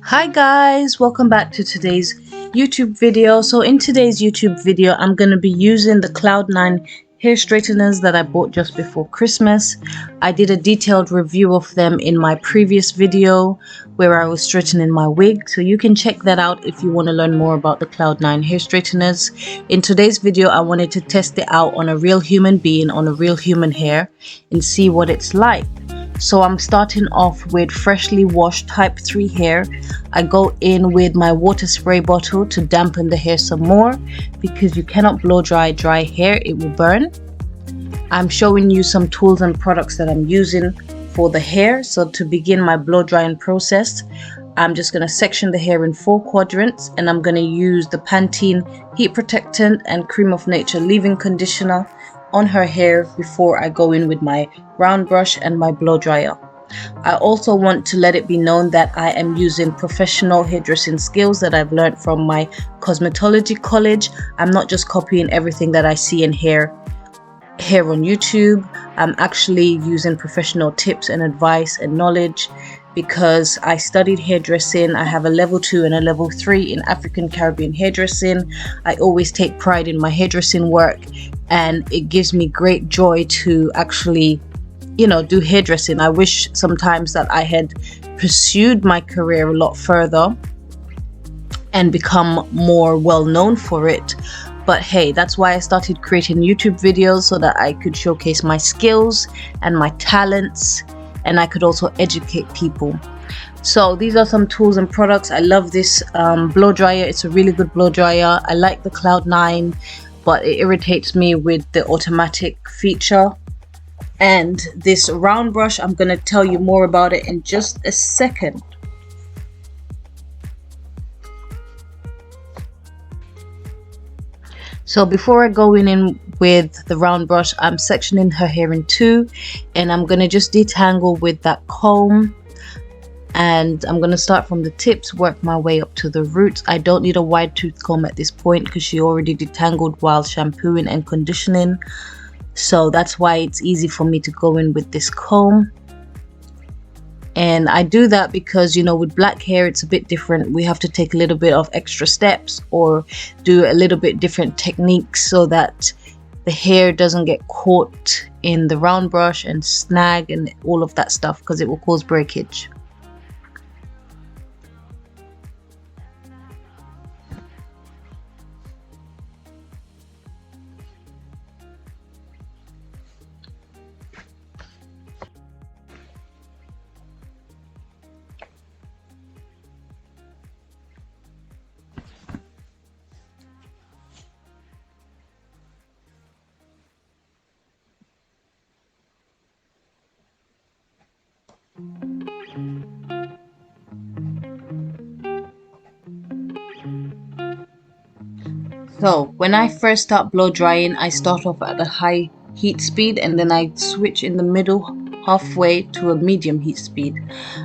Hi guys, welcome back to today's YouTube video. So in today's YouTube video, I'm going to be using the Cloud9 hair straighteners that I bought just before Christmas. I did a detailed review of them in my previous video where I was straightening my wig, so you can check that out if you want to learn more about the Cloud9 hair straighteners. In today's video, I wanted to test it out on a real human being, on a real human hair, and see what it's like. So I'm starting off with freshly washed type 3 hair. I go in with my water spray bottle to dampen the hair some more, because you cannot blow dry hair, it will burn. I'm showing you some tools and products that I'm using for the hair. So to begin my blow drying process, I'm just going to section the hair in 4 quadrants, and I'm going to use the Pantene heat protectant and cream of nature leave-in conditioner on her hair before I go in with my round brush and my blow dryer. I also want to let it be known that I am using professional hairdressing skills that I've learned from my cosmetology college. I'm not just copying everything that I see in hair on YouTube. I'm actually using professional tips and advice and knowledge, because I studied hairdressing. I have a level 2 and a level 3 in African Caribbean hairdressing. I always take pride in my hairdressing work, and it gives me great joy to actually, do hairdressing. I wish sometimes that I had pursued my career a lot further and become more well known for it. But hey, that's why I started creating YouTube videos, so that I could showcase my skills and my talents, and I could also educate people. So these are some tools and products. I love this blow dryer. It's a really good blow dryer. I like the Cloud9, but it irritates me with the automatic feature. And this round brush, I'm going to tell you more about it in just a second. So before I go in with the round brush, I'm sectioning her hair in 2, and I'm going to just detangle with that comb. And I'm going to start from the tips, work my way up to the roots. I don't need a wide tooth comb at this point, because she already detangled while shampooing and conditioning. So that's why it's easy for me to go in with this comb. And I do that because, with black hair, it's a bit different. We have to take a little bit of extra steps or do a little bit different techniques, so that the hair doesn't get caught in the round brush and snag and all of that stuff, because it will cause breakage. So when I first start blow drying, I start off at a high heat speed, and then I switch in the middle halfway to a medium heat speed.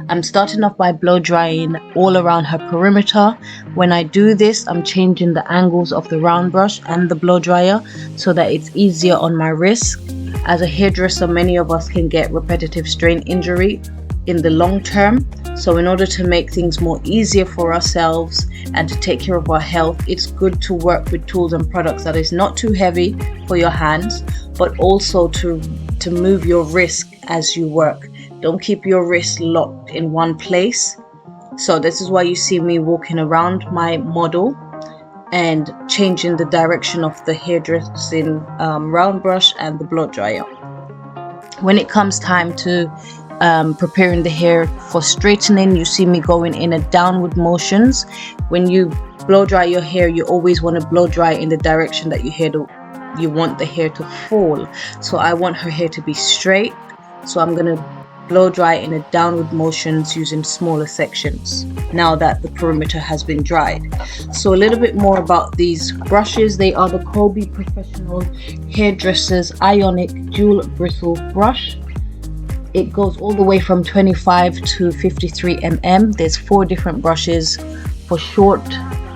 I'm starting off by blow drying all around her perimeter. When I do this, I'm changing the angles of the round brush and the blow dryer so that it's easier on my wrist. As a hairdresser, many of us can get repetitive strain injury in the long term. So in order to make things more easier for ourselves and to take care of our health, it's good to work with tools and products that is not too heavy for your hands, but also to move your wrist as you work. Don't keep your wrist locked in one place. So this is why you see me walking around my model and changing the direction of the hairdressing round brush and the blow dryer. When it comes time to preparing the hair for straightening, you see me going in a downward motions. When you blow dry your hair, you always want to blow dry in the direction that you want the hair to fall. So I want her hair to be straight, so I'm going to blow dry in a downward motions using smaller sections now that the perimeter has been dried. So a little bit more about these brushes. They are the Kobe Professional Hairdresser's Ionic Dual Bristle Brush. It goes all the way from 25 to 53 mm. There's 4 different brushes for short,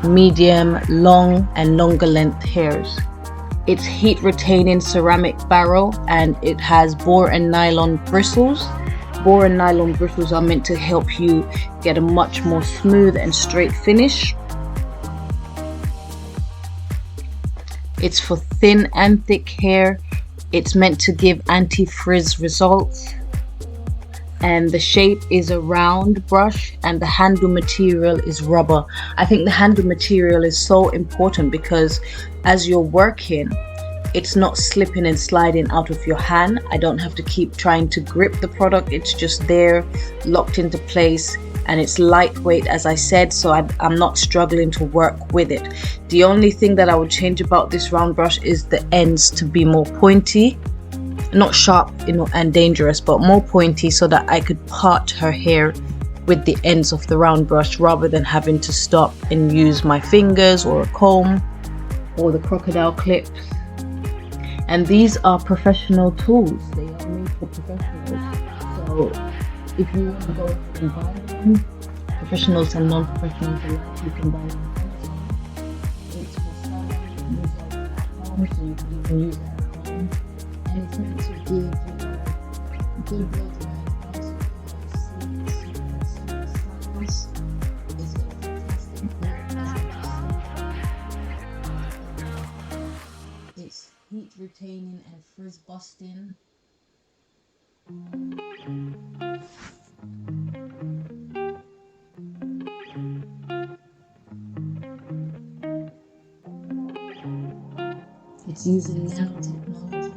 medium, long, and longer length hairs. It's heat retaining ceramic barrel, and it has boar and nylon bristles. Boron nylon bristles are meant to help you get a much more smooth and straight finish. It's for thin and thick hair. It's meant to give anti-frizz results. And the shape is a round brush, and the handle material is rubber. I think the handle material is so important because as you're working, it's not slipping and sliding out of your hand. I don't have to keep trying to grip the product. It's just there, locked into place, and it's lightweight, as I said, so I'm not struggling to work with it. The only thing that I would change about this round brush is the ends to be more pointy. Not sharp, you know, and dangerous, but more pointy, so that I could part her hair with the ends of the round brush rather than having to stop and use my fingers or a comb or the crocodile clips. And these are professional tools. They are made for professionals. So if you want to go and buy them, professionals and non-professionals alike, you can buy them. It's for styling, use it at home, so you can even use it at home. And it's meant to give you a good blood line. It's got fantastic blood. It's heat retaining and frizz busting. It's using nanotechnology.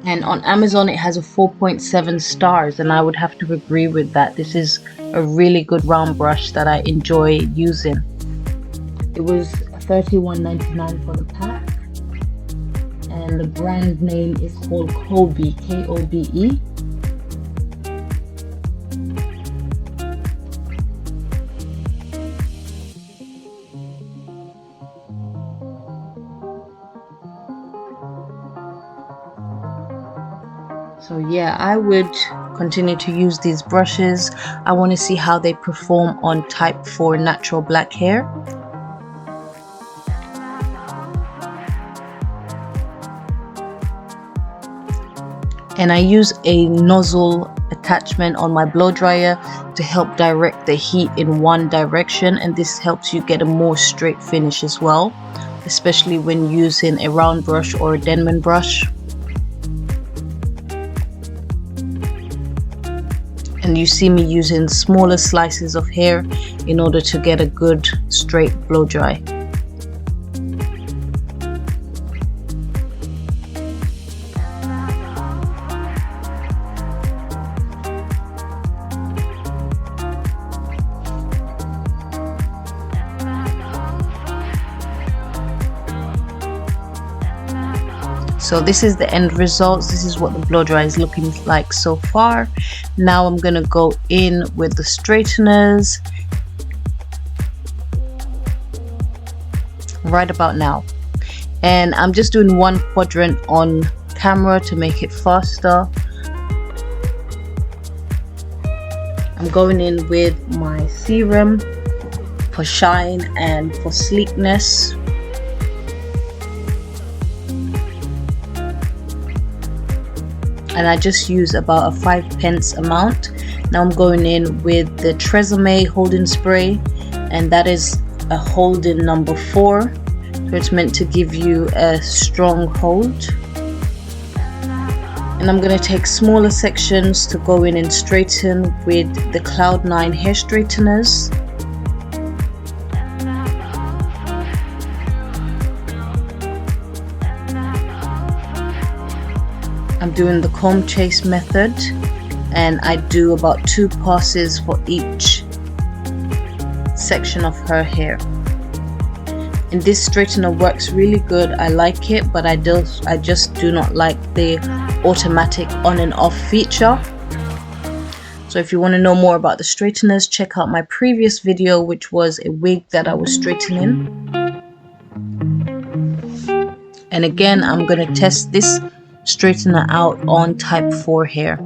And on Amazon it has a 4.7 stars, and I would have to agree with that. This is a really good round brush that I enjoy using. It was $31.99 for the pack, and the brand name is called Kobe, K-O-B-E. So yeah, I would continue to use these brushes. I want to see how they perform on type 4 natural black hair. And I use a nozzle attachment on my blow dryer to help direct the heat in one direction, and this helps you get a more straight finish as well, especially when using a round brush or a Denman brush. And you see me using smaller slices of hair in order to get a good straight blow dry. So this is the end results. This is what the blow dry is looking like so far. Now I'm gonna go in with the straighteners right about now, and I'm just doing one quadrant on camera to make it faster. I'm going in with my serum for shine and for sleekness. And I just use about a 5 pence amount. Now I'm going in with the Tresemme holding spray, and that is a holding number 4, so it's meant to give you a strong hold. And I'm going to take smaller sections to go in and straighten with the Cloud9 hair straighteners. I'm doing the comb chase method, and I do about 2 passes for each section of her hair. And this straightener works really good. I like it, but I just do not like the automatic on and off feature. So if you want to know more about the straighteners, check out my previous video, which was a wig that I was straightening. And again, I'm going to test this straightener out on type 4 hair.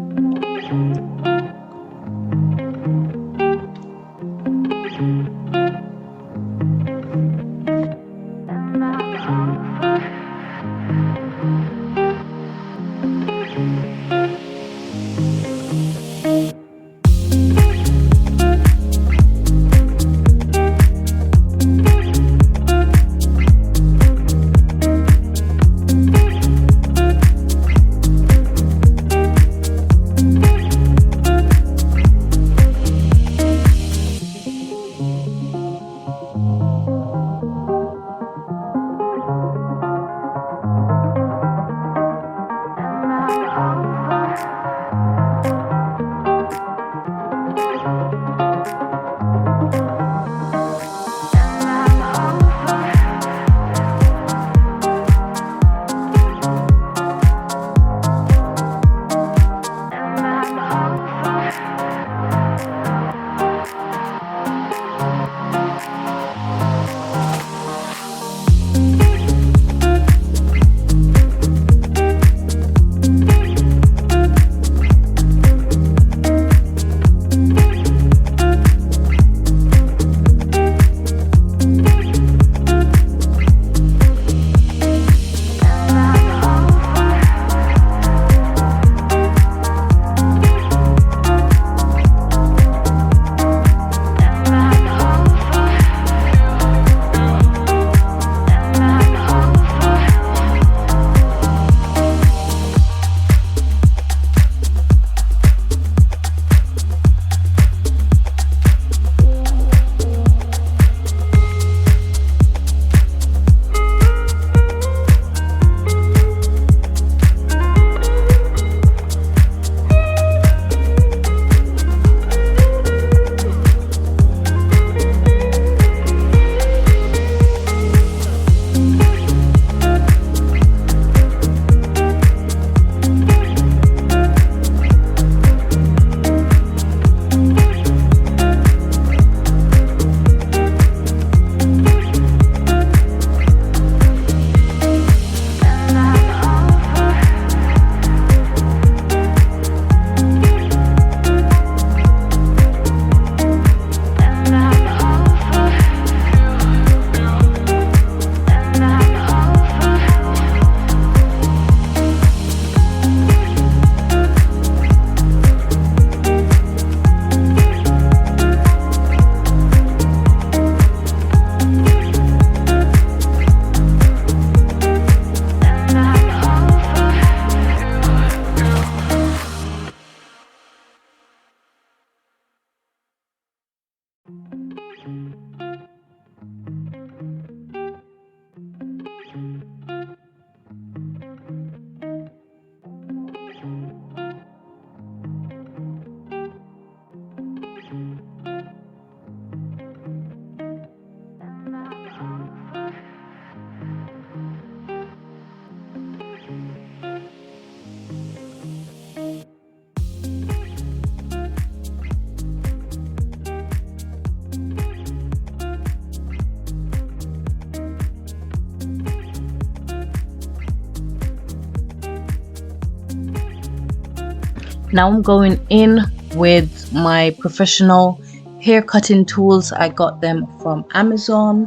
Now I'm going in with my professional hair cutting tools. I got them from Amazon.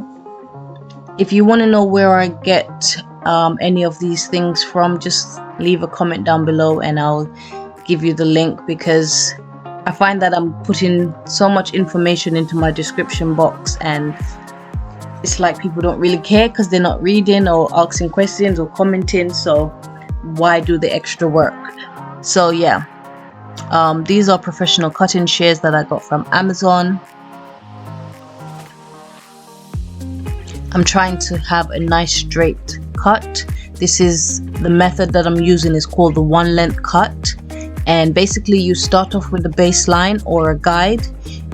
If you want to know where I get any of these things from, just leave a comment down below and I'll give you the link, because I find that I'm putting so much information into my description box and it's like people don't really care because they're not reading or asking questions or commenting, so why do the extra work? So yeah, these are professional cutting shears that I got from Amazon. I'm trying to have a nice straight cut. This is the method that I'm using, is called the one length cut, and basically you start off with a baseline or a guide,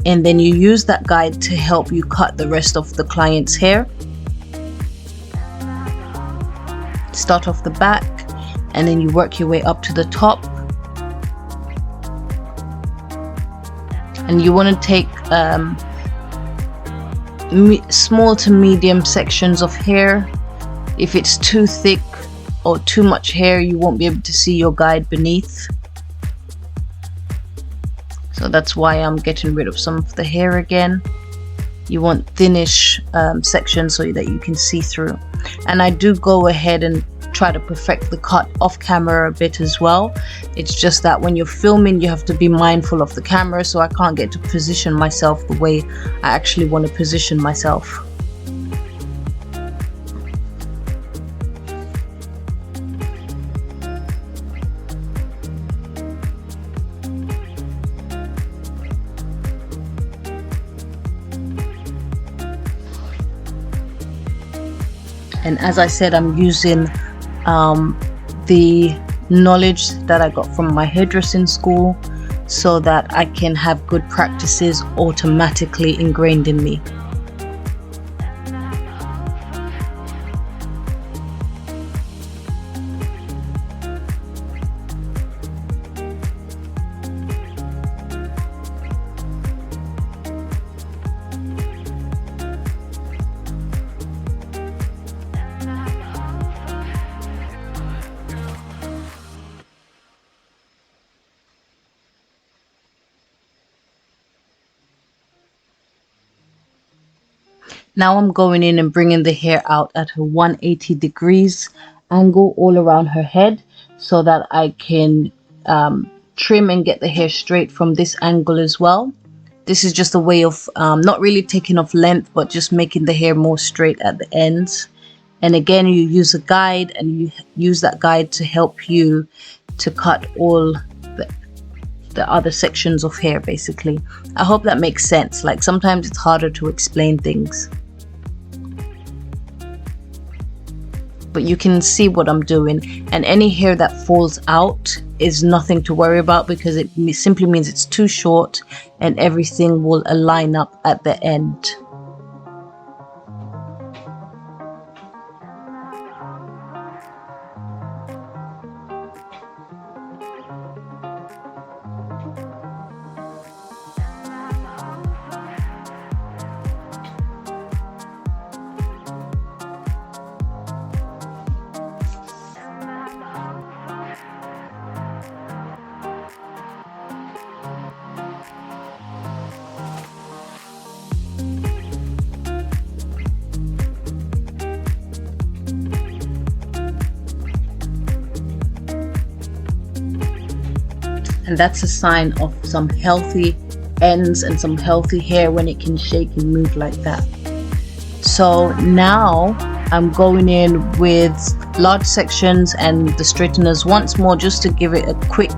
and then you use that guide to help you cut the rest of the client's hair. Start off the back and then you work your way up to the top, and you want to take small to medium sections of hair. If it's too thick or too much hair, you won't be able to see your guide beneath. So that's why I'm getting rid of some of the hair again. You want thinnish sections so that you can see through. And I do go ahead and try to perfect the cut off camera a bit as well. It's just that when you're filming, you have to be mindful of the camera, so I can't get to position myself the way I actually want to position myself. And as I said, I'm using the knowledge that I got from my hairdressing school so that I can have good practices automatically ingrained in me. Now I'm going in and bringing the hair out at a 180 degrees angle all around her head, so that I can trim and get the hair straight from this angle as well. This is just a way of not really taking off length, but just making the hair more straight at the ends. And again, you use a guide, and you use that guide to help you to cut all the other sections of hair, basically. I hope that makes sense. Like, sometimes it's harder to explain things, but you can see what I'm doing. And any hair that falls out is nothing to worry about, because it simply means it's too short and everything will align up at the end. And that's a sign of some healthy ends and some healthy hair, when it can shake and move like that. So now I'm going in with large sections and the straighteners once more, just to give it a quick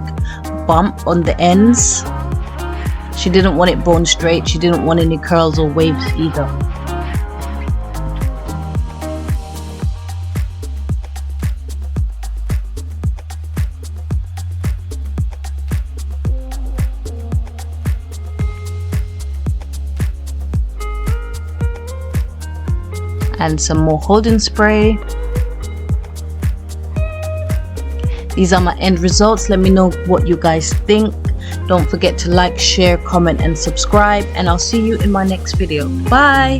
bump on the ends. She didn't want it bone straight, she didn't want any curls or waves either. And some more holding spray. These are my end results. Let me know what you guys think. Don't forget to like, share, comment and subscribe, and I'll see you in my next video. Bye.